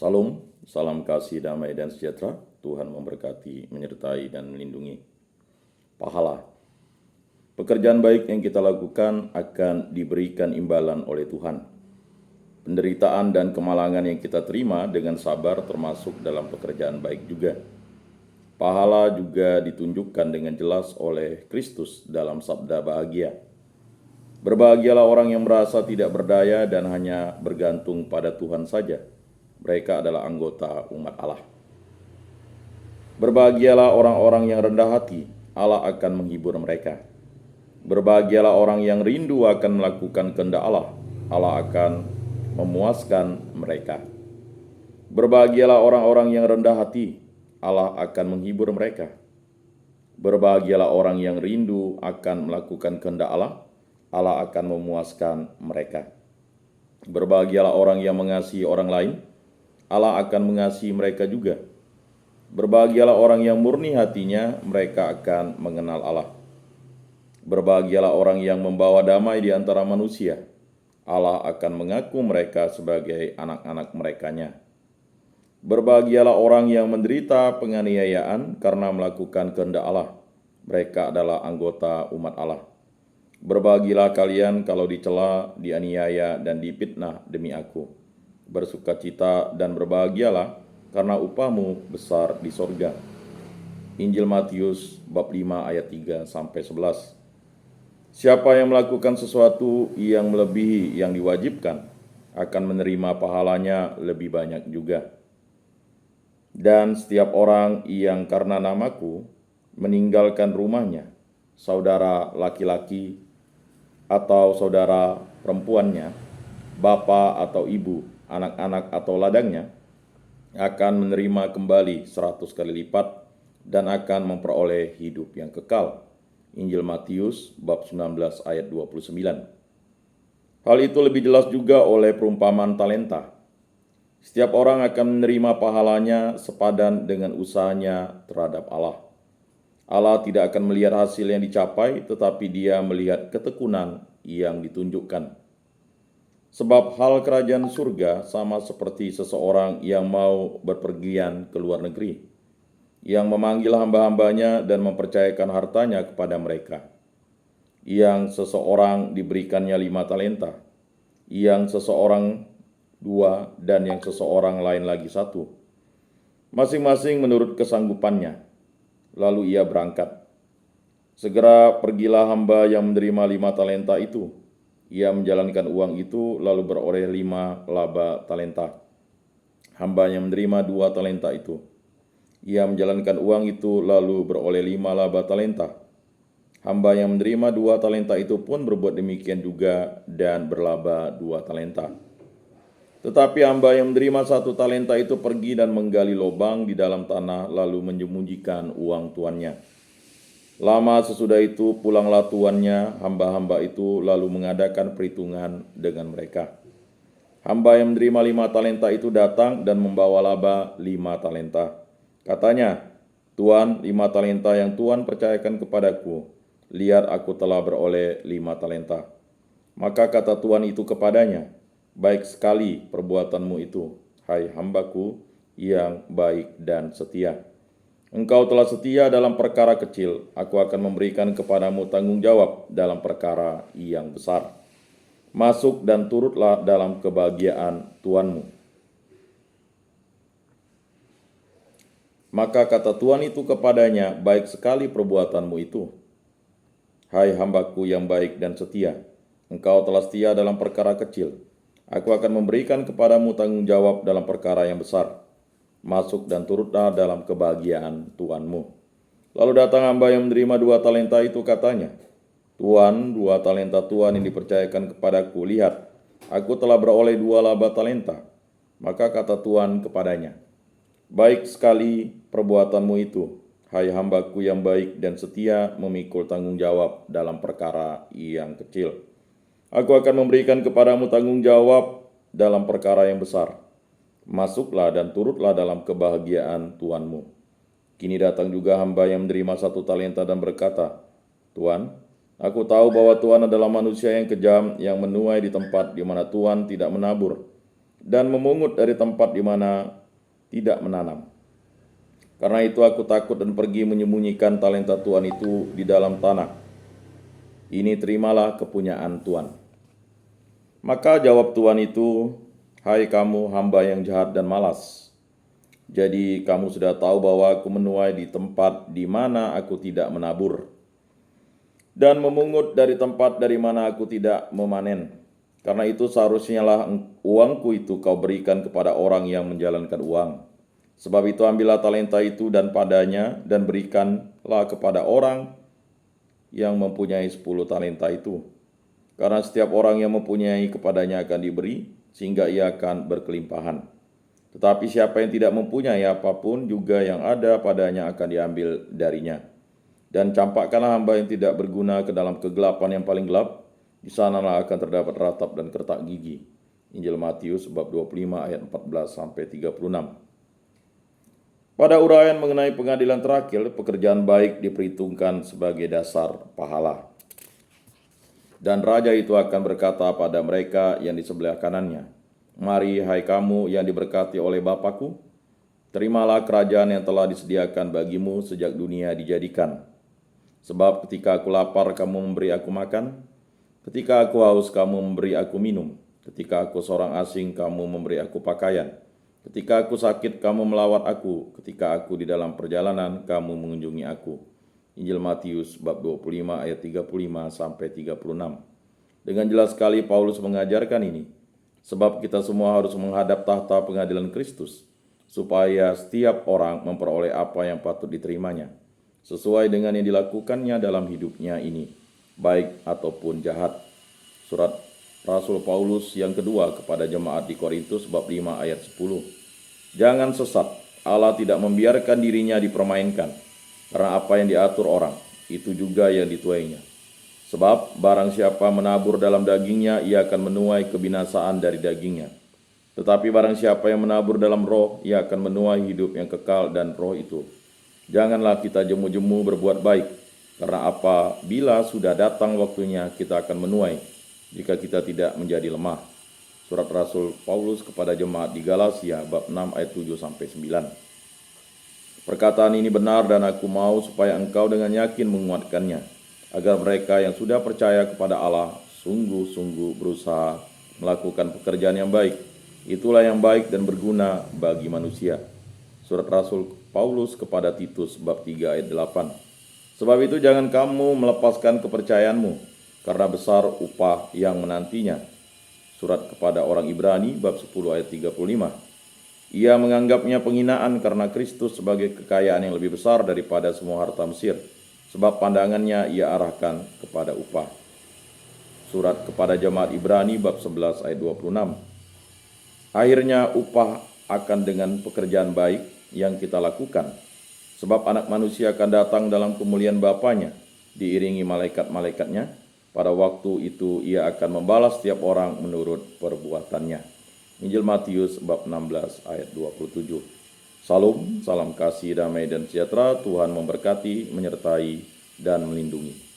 Salam, salam kasih, damai, dan sejahtera. Tuhan memberkati, menyertai, dan melindungi. Pahala. Pekerjaan baik yang kita lakukan akan diberikan imbalan oleh Tuhan. Penderitaan dan kemalangan yang kita terima dengan sabar termasuk dalam pekerjaan baik juga. Pahala juga ditunjukkan dengan jelas oleh Kristus dalam sabda bahagia. Berbahagialah orang yang merasa tidak berdaya dan hanya bergantung pada Tuhan saja. Mereka adalah anggota umat Allah. Berbahagialah orang-orang yang rendah hati, Allah akan menghibur mereka. Berbahagialah orang yang rindu akan melakukan kehendak Allah, Allah akan memuaskan mereka. Berbahagialah orang-orang yang rendah hati, Allah akan menghibur mereka. Berbahagialah orang yang rindu akan melakukan kehendak Allah, Allah akan memuaskan mereka. Berbahagialah orang yang mengasihi orang lain, Allah akan mengasihi mereka juga. Berbahagialah orang yang murni hatinya, mereka akan mengenal Allah. Berbahagialah orang yang membawa damai di antara manusia, Allah akan mengaku mereka sebagai anak-anak merekanya. Berbahagialah orang yang menderita penganiayaan karena melakukan kehendak Allah, mereka adalah anggota umat Allah. Berbahagialah kalian kalau dicela, dianiaya, dan difitnah demi aku. Bersukacita dan berbahagialah, karena upahmu besar di sorga. Injil Matius bab 5 ayat 3-11. Siapa yang melakukan sesuatu yang melebihi yang diwajibkan, akan menerima pahalanya lebih banyak juga. Dan setiap orang yang karena namaku meninggalkan rumahnya, saudara laki-laki atau saudara perempuannya, bapa atau ibu, anak-anak atau ladangnya, akan menerima kembali 100 kali lipat dan akan memperoleh hidup yang kekal. Injil Matius bab 19 ayat 29. Hal itu lebih jelas juga oleh perumpamaan talenta. Setiap orang akan menerima pahalanya sepadan dengan usahanya terhadap Allah. Allah tidak akan melihat hasil yang dicapai, tetapi Dia melihat ketekunan yang ditunjukkan. Sebab hal kerajaan surga sama seperti seseorang yang mau berpergian ke luar negeri, yang memanggil hamba-hambanya dan mempercayakan hartanya kepada mereka. Yang seseorang diberikannya 5 talenta, yang seseorang 2, dan yang seseorang lain lagi 1. Masing-masing menurut kesanggupannya. Lalu ia berangkat. Segera pergilah hamba yang menerima 5 talenta itu. Ia menjalankan uang itu lalu beroleh 5 laba talenta. Hamba yang menerima 2 talenta itu. Ia menjalankan uang itu lalu beroleh 5 laba talenta. Hamba yang menerima 2 talenta itu pun berbuat demikian juga dan berlaba 2 talenta. Tetapi hamba yang menerima 1 talenta itu pergi dan menggali lubang di dalam tanah lalu menyembunyikan uang tuannya. Lama sesudah itu pulanglah tuannya, hamba-hamba itu lalu mengadakan perhitungan dengan mereka. Hamba yang menerima 5 talenta itu datang dan membawa laba 5 talenta. Katanya, Tuan, 5 talenta yang Tuan percayakan kepadaku, lihat aku telah beroleh 5 talenta. Maka kata Tuan itu kepadanya, baik sekali perbuatanmu itu, hai hambaku yang baik dan setia. Engkau telah setia dalam perkara kecil, aku akan memberikan kepadamu tanggung jawab dalam perkara yang besar. Masuk dan turutlah dalam kebahagiaan Tuanmu. Maka kata Tuan itu kepadanya, baik sekali perbuatanmu itu, hai hambaku yang baik dan setia. Engkau telah setia dalam perkara kecil, aku akan memberikan kepadamu tanggung jawab dalam perkara yang besar. Masuk dan turutlah dalam kebahagiaan Tuanmu. Lalu datang hamba yang menerima 2 talenta itu, katanya, Tuan, 2 talenta Tuan yang dipercayakan kepadaku, lihat, aku telah beroleh 2 laba talenta. Maka kata Tuan kepadanya, baik sekali perbuatanmu itu, hai hambaku yang baik dan setia memikul tanggung jawab dalam perkara yang kecil. Aku akan memberikan kepadamu tanggung jawab dalam perkara yang besar. Masuklah dan turutlah dalam kebahagiaan Tuanmu. Kini datang juga hamba yang menerima 1 talenta dan berkata, Tuan, aku tahu bahwa Tuan adalah manusia yang kejam, yang menuai di tempat di mana Tuan tidak menabur, dan memungut dari tempat di mana tidak menanam. Karena itu aku takut dan pergi menyembunyikan talenta Tuhan itu di dalam tanah. Ini terimalah kepunyaan Tuhan." Maka jawab Tuhan itu, "Hai kamu hamba yang jahat dan malas. Jadi kamu sudah tahu bahwa aku menuai di tempat di mana aku tidak menabur, dan memungut dari tempat dari mana aku tidak memanen. Karena itu seharusnya lah uangku itu kau berikan kepada orang yang menjalankan uang. Sebab itu ambillah talenta itu dan padanya, dan berikanlah kepada orang yang mempunyai 10 talenta itu. Karena setiap orang yang mempunyai kepadanya akan diberi, sehingga ia akan berkelimpahan. Tetapi siapa yang tidak mempunyai apapun, juga yang ada padanya akan diambil darinya. Dan campakkanlah hamba yang tidak berguna ke dalam kegelapan yang paling gelap, di sanalah akan terdapat ratap dan kertak gigi." Injil Matius bab 25 ayat 14 sampai 36. Pada uraian mengenai pengadilan terakhir, pekerjaan baik diperhitungkan sebagai dasar pahala. Dan raja itu akan berkata pada mereka yang di sebelah kanannya, "Mari, hai kamu yang diberkati oleh Bapakku, terimalah kerajaan yang telah disediakan bagimu sejak dunia dijadikan. Sebab ketika aku lapar, kamu memberi aku makan. Ketika aku haus, kamu memberi aku minum. Ketika aku seorang asing, kamu memberi aku pakaian. Ketika aku sakit, kamu melawat aku. Ketika aku di dalam perjalanan, kamu mengunjungi aku." Injil Matius bab 25 ayat 35 sampai 36. Dengan jelas sekali Paulus mengajarkan ini, sebab kita semua harus menghadap tahta pengadilan Kristus, supaya setiap orang memperoleh apa yang patut diterimanya, sesuai dengan yang dilakukannya dalam hidupnya ini, baik ataupun jahat. Surat Rasul Paulus yang kedua kepada jemaat di Korintus bab 5 ayat 10. Jangan sesat, Allah tidak membiarkan dirinya dipermainkan, karena apa yang diatur orang, itu juga yang dituainya. Sebab barang siapa menabur dalam dagingnya, ia akan menuai kebinasaan dari dagingnya. Tetapi barang siapa yang menabur dalam roh, ia akan menuai hidup yang kekal dan roh itu. Janganlah kita jemu-jemu berbuat baik, karena apabila sudah datang waktunya, kita akan menuai, jika kita tidak menjadi lemah. Surat Rasul Paulus kepada jemaat di Galatia bab 6 ayat 7 sampai 9. Perkataan ini benar, dan aku mau supaya engkau dengan yakin menguatkannya, agar mereka yang sudah percaya kepada Allah sungguh-sungguh berusaha melakukan pekerjaan yang baik. Itulah yang baik dan berguna bagi manusia. Surat Rasul Paulus kepada Titus bab 3 ayat 8. Sebab itu jangan kamu melepaskan kepercayaanmu, karena besar upah yang menantinya. Surat kepada orang Ibrani bab 10 ayat 35. Ia menganggapnya penghinaan karena Kristus sebagai kekayaan yang lebih besar daripada semua harta Mesir, sebab pandangannya ia arahkan kepada upah. Surat kepada jemaat Ibrani bab 11 ayat 26. Akhirnya upah akan dengan pekerjaan baik yang kita lakukan, sebab anak manusia akan datang dalam kemuliaan Bapanya, diiringi malaikat-malaikatnya. Pada waktu itu ia akan membalas setiap orang menurut perbuatannya. Injil Matius bab 16 ayat 27. Salam kasih, damai dan sejahtera. Tuhan memberkati, menyertai, dan melindungi.